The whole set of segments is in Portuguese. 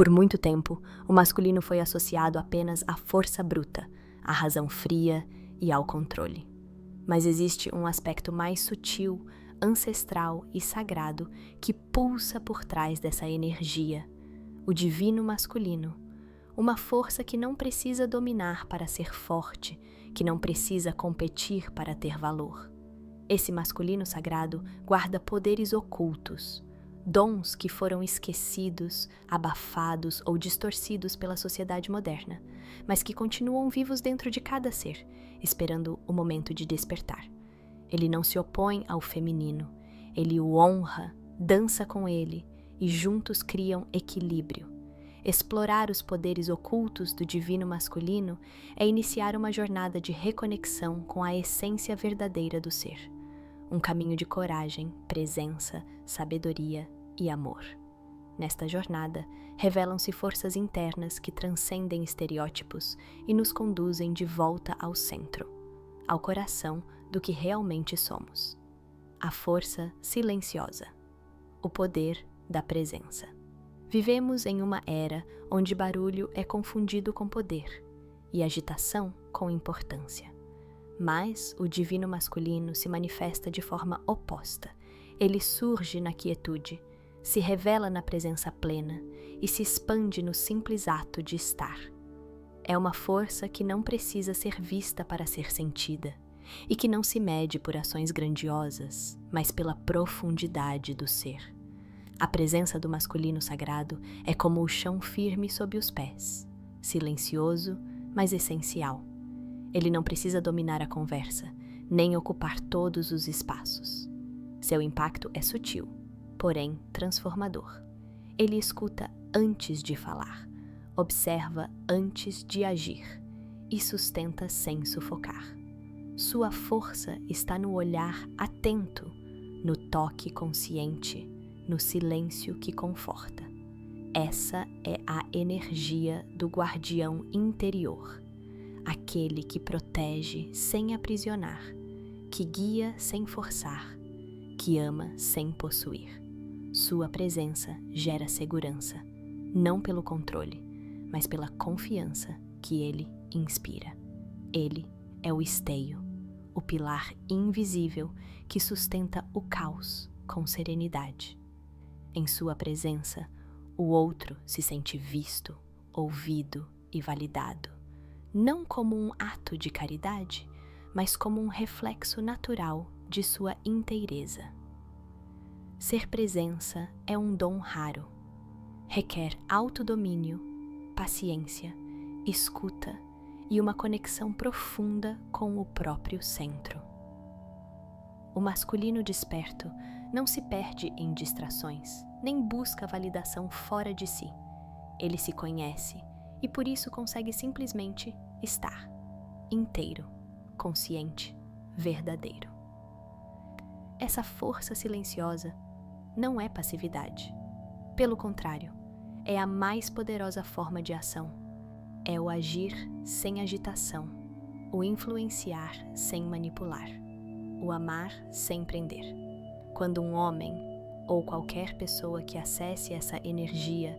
Por muito tempo, o masculino foi associado apenas à força bruta, à razão fria e ao controle. Mas existe um aspecto mais sutil, ancestral e sagrado que pulsa por trás dessa energia, o divino masculino, uma força que não precisa dominar para ser forte, que não precisa competir para ter valor. Esse masculino sagrado guarda poderes ocultos, dons que foram esquecidos, abafados ou distorcidos pela sociedade moderna, mas que continuam vivos dentro de cada ser, esperando o momento de despertar. Ele não se opõe ao feminino, ele o honra, dança com ele e juntos criam equilíbrio. Explorar os poderes ocultos do divino masculino é iniciar uma jornada de reconexão com a essência verdadeira do ser. Um caminho de coragem, presença, sabedoria e amor. Nesta jornada, revelam-se forças internas que transcendem estereótipos e nos conduzem de volta ao centro, ao coração do que realmente somos. A força silenciosa, o poder da presença. Vivemos em uma era onde barulho é confundido com poder e agitação com importância. Mas o divino masculino se manifesta de forma oposta. Ele surge na quietude, se revela na presença plena e se expande no simples ato de estar. É uma força que não precisa ser vista para ser sentida e que não se mede por ações grandiosas, mas pela profundidade do ser. A presença do masculino sagrado é como o chão firme sob os pés, silencioso, mas essencial. Ele não precisa dominar a conversa, nem ocupar todos os espaços. Seu impacto é sutil, porém transformador. Ele escuta antes de falar, observa antes de agir e sustenta sem sufocar. Sua força está no olhar atento, no toque consciente, no silêncio que conforta. Essa é a energia do guardião interior, aquele que protege sem aprisionar, que guia sem forçar, que ama sem possuir. Sua presença gera segurança, não pelo controle, mas pela confiança que ele inspira. Ele é o esteio, o pilar invisível que sustenta o caos com serenidade. Em sua presença, o outro se sente visto, ouvido e validado, não como um ato de caridade, mas como um reflexo natural de sua inteireza. Ser presença é um dom raro. Requer autodomínio, paciência, escuta e uma conexão profunda com o próprio centro. O masculino desperto não se perde em distrações, nem busca validação fora de si. Ele se conhece e por isso consegue simplesmente estar, inteiro, consciente, verdadeiro. Essa força silenciosa não é passividade. Pelo contrário, é a mais poderosa forma de ação. É o agir sem agitação, o influenciar sem manipular, o amar sem prender. Quando um homem, ou qualquer pessoa que acesse essa energia,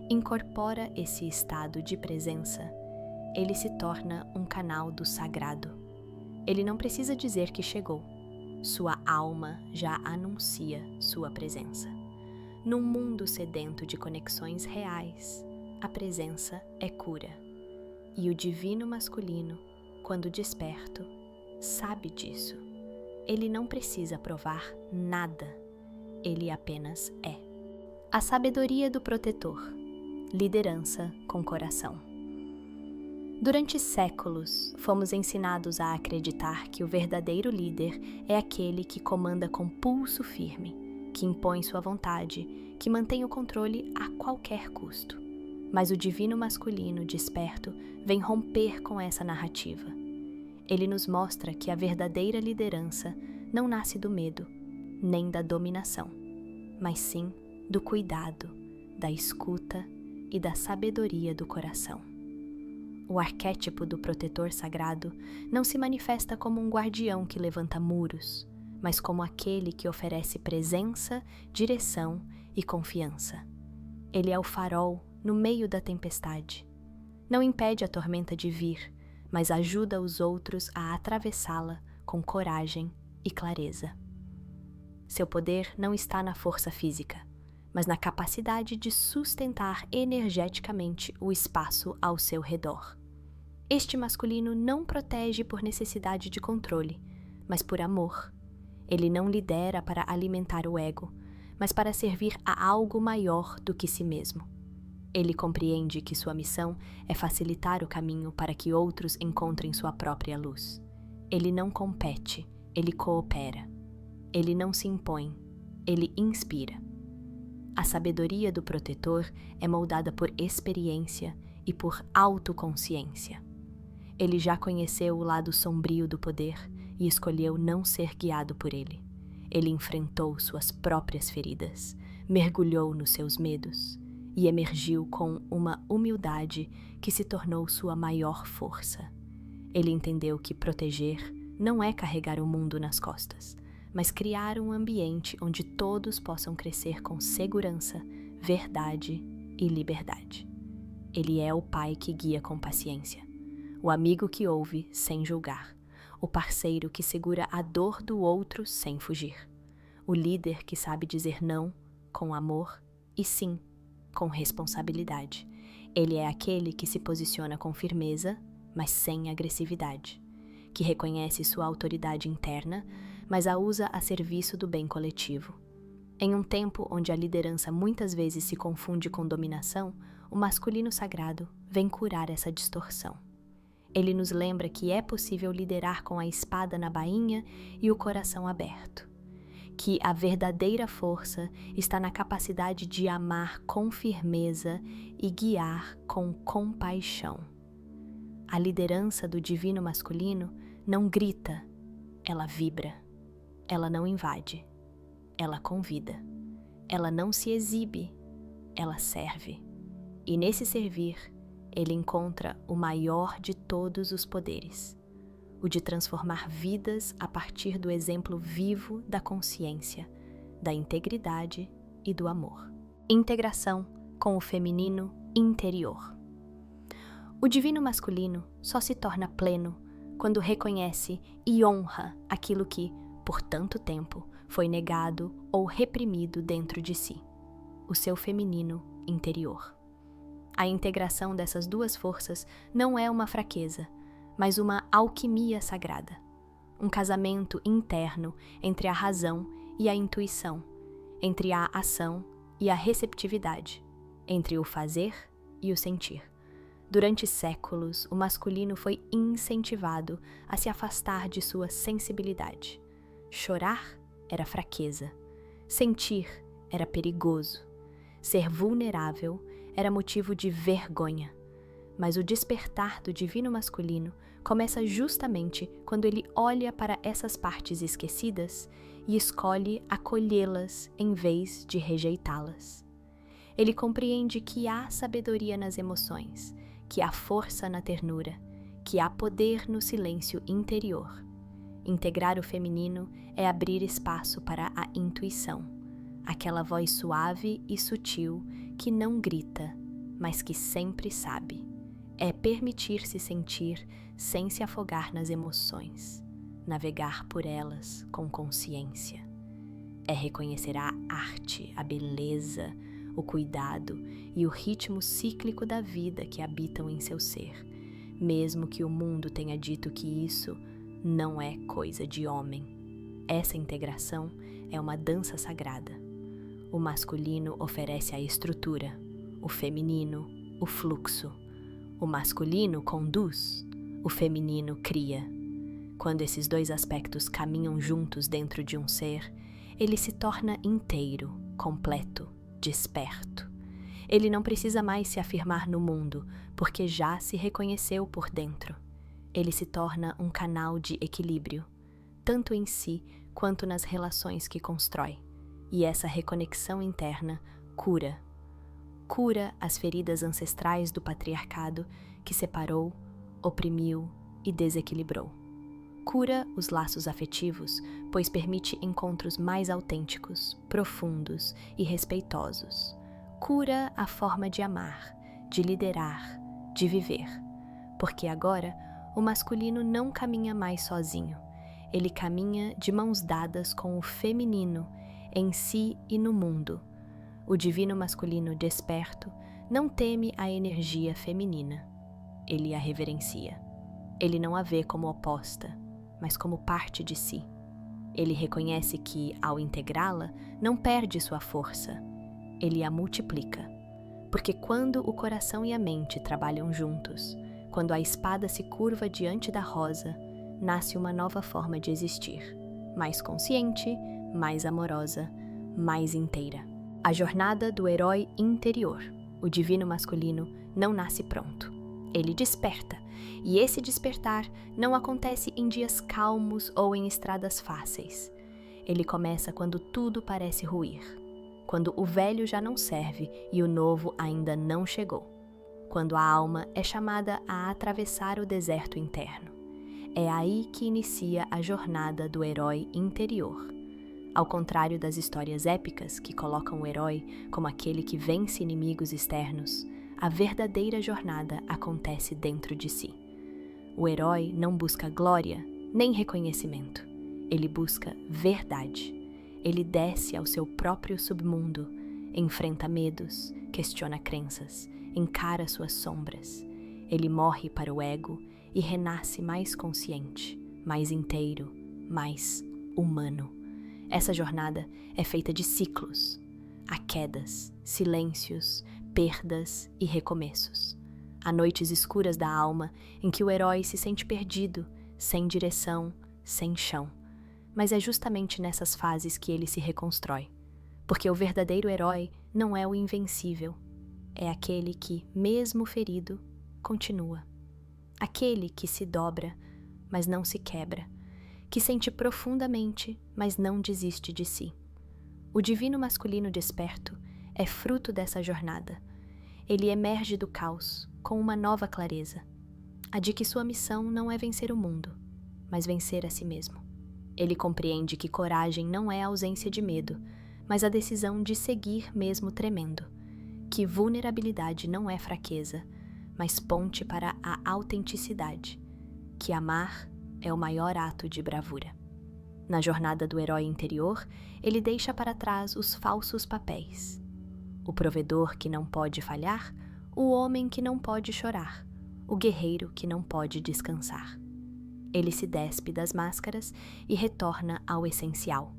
incorpora esse estado de presença, ele se torna um canal do sagrado. Ele não precisa dizer que chegou. Sua alma já anuncia sua presença. Num mundo sedento de conexões reais, a presença é cura. E o divino masculino, quando desperto, sabe disso. Ele não precisa provar nada. Ele apenas é. A sabedoria do protetor. Liderança com coração. Durante séculos, fomos ensinados a acreditar que o verdadeiro líder é aquele que comanda com pulso firme, que impõe sua vontade, que mantém o controle a qualquer custo. Mas o divino masculino desperto vem romper com essa narrativa. Ele nos mostra que a verdadeira liderança não nasce do medo, nem da dominação, mas sim do cuidado, da escuta e da sabedoria do coração. O arquétipo do protetor sagrado não se manifesta como um guardião que levanta muros, mas como aquele que oferece presença, direção e confiança. Ele é o farol no meio da tempestade. Não impede a tormenta de vir, mas ajuda os outros a atravessá-la com coragem e clareza. Seu poder não está na força física, mas na capacidade de sustentar energeticamente o espaço ao seu redor. Este masculino não protege por necessidade de controle, mas por amor. Ele não lidera para alimentar o ego, mas para servir a algo maior do que si mesmo. Ele compreende que sua missão é facilitar o caminho para que outros encontrem sua própria luz. Ele não compete, ele coopera. Ele não se impõe, ele inspira. A sabedoria do protetor é moldada por experiência e por autoconsciência. Ele já conheceu o lado sombrio do poder e escolheu não ser guiado por ele. Ele enfrentou suas próprias feridas, mergulhou nos seus medos e emergiu com uma humildade que se tornou sua maior força. Ele entendeu que proteger não é carregar o mundo nas costas, mas criar um ambiente onde todos possam crescer com segurança, verdade e liberdade. Ele é o pai que guia com paciência, o amigo que ouve sem julgar, o parceiro que segura a dor do outro sem fugir, o líder que sabe dizer não com amor e sim com responsabilidade. Ele é aquele que se posiciona com firmeza, mas sem agressividade, que reconhece sua autoridade interna, mas a usa a serviço do bem coletivo. Em um tempo onde a liderança muitas vezes se confunde com dominação, o masculino sagrado vem curar essa distorção. Ele nos lembra que é possível liderar com a espada na bainha e o coração aberto, que a verdadeira força está na capacidade de amar com firmeza e guiar com compaixão. A liderança do divino masculino não grita, ela vibra. Ela não invade, ela convida. Ela não se exibe, ela serve. E nesse servir, ele encontra o maior de todos os poderes, o de transformar vidas a partir do exemplo vivo da consciência, da integridade e do amor. Integração com o feminino interior. O divino masculino só se torna pleno quando reconhece e honra aquilo que, por tanto tempo, foi negado ou reprimido dentro de si, o seu feminino interior. A integração dessas duas forças não é uma fraqueza, mas uma alquimia sagrada, um casamento interno entre a razão e a intuição, entre a ação e a receptividade, entre o fazer e o sentir. Durante séculos, o masculino foi incentivado a se afastar de sua sensibilidade. Chorar era fraqueza, sentir era perigoso, ser vulnerável era motivo de vergonha. Mas o despertar do divino masculino começa justamente quando ele olha para essas partes esquecidas e escolhe acolhê-las em vez de rejeitá-las. Ele compreende que há sabedoria nas emoções, que há força na ternura, que há poder no silêncio interior. Integrar o feminino é abrir espaço para a intuição, aquela voz suave e sutil que não grita, mas que sempre sabe. É permitir-se sentir sem se afogar nas emoções, navegar por elas com consciência. É reconhecer a arte, a beleza, o cuidado e o ritmo cíclico da vida que habitam em seu ser, mesmo que o mundo tenha dito que isso não é coisa de homem. Essa integração é uma dança sagrada. O masculino oferece a estrutura, o feminino, o fluxo. O masculino conduz, o feminino cria. Quando esses dois aspectos caminham juntos dentro de um ser, ele se torna inteiro, completo, desperto. Ele não precisa mais se afirmar no mundo, porque já se reconheceu por dentro. Ele se torna um canal de equilíbrio, tanto em si quanto nas relações que constrói. E essa reconexão interna cura. Cura as feridas ancestrais do patriarcado que separou, oprimiu e desequilibrou. Cura os laços afetivos, pois permite encontros mais autênticos, profundos e respeitosos. Cura a forma de amar, de liderar, de viver. Porque agora o masculino não caminha mais sozinho. Ele caminha de mãos dadas com o feminino em si e no mundo. O divino masculino desperto não teme a energia feminina. Ele a reverencia. Ele não a vê como oposta, mas como parte de si. Ele reconhece que, ao integrá-la, não perde sua força. Ele a multiplica. Porque quando o coração e a mente trabalham juntos, quando a espada se curva diante da rosa, nasce uma nova forma de existir, mais consciente, mais amorosa, mais inteira. A jornada do herói interior, o divino masculino, não nasce pronto. Ele desperta, e esse despertar não acontece em dias calmos ou em estradas fáceis. Ele começa quando tudo parece ruir, quando o velho já não serve e o novo ainda não chegou, quando a alma é chamada a atravessar o deserto interno. É aí que inicia a jornada do herói interior. Ao contrário das histórias épicas que colocam o herói como aquele que vence inimigos externos, a verdadeira jornada acontece dentro de si. O herói não busca glória nem reconhecimento. Ele busca verdade. Ele desce ao seu próprio submundo, enfrenta medos, questiona crenças, encara suas sombras. Ele morre para o ego e renasce mais consciente, mais inteiro, mais humano. Essa jornada é feita de ciclos. Há quedas, silêncios, perdas e recomeços. Há noites escuras da alma em que o herói se sente perdido, sem direção, sem chão. Mas é justamente nessas fases que ele se reconstrói. Porque o verdadeiro herói não é o invencível. É aquele que, mesmo ferido, continua. Aquele que se dobra, mas não se quebra. Que sente profundamente, mas não desiste de si. O divino masculino desperto é fruto dessa jornada. Ele emerge do caos com uma nova clareza, a de que sua missão não é vencer o mundo, mas vencer a si mesmo. Ele compreende que coragem não é ausência de medo, mas a decisão de seguir mesmo tremendo, que vulnerabilidade não é fraqueza, mas ponte para a autenticidade, que amar é o maior ato de bravura. Na jornada do herói interior, ele deixa para trás os falsos papéis. O provedor que não pode falhar, o homem que não pode chorar, o guerreiro que não pode descansar. Ele se despe das máscaras e retorna ao essencial,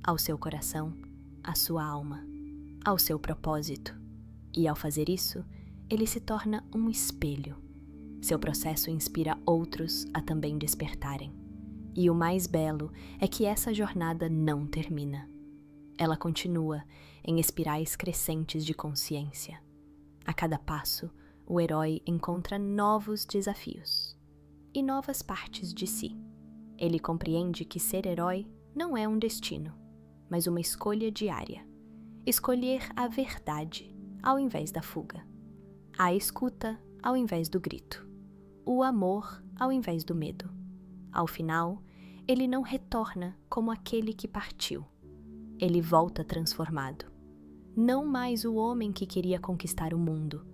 ao seu coração, à sua alma, ao seu propósito. E ao fazer isso, ele se torna um espelho. Seu processo inspira outros a também despertarem. E o mais belo é que essa jornada não termina. Ela continua em espirais crescentes de consciência. A cada passo, o herói encontra novos desafios e novas partes de si. Ele compreende que ser herói não é um destino, mas uma escolha diária. Escolher a verdade ao invés da fuga. A escuta ao invés do grito. O amor ao invés do medo. Ao final, ele não retorna como aquele que partiu. Ele volta transformado. Não mais o homem que queria conquistar o mundo,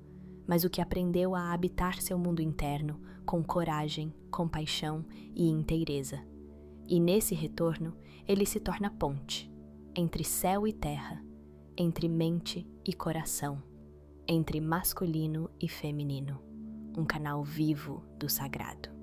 mas o que aprendeu a habitar seu mundo interno com coragem, compaixão e inteireza. E nesse retorno, ele se torna ponte entre céu e terra, entre mente e coração, entre masculino e feminino, um canal vivo do sagrado.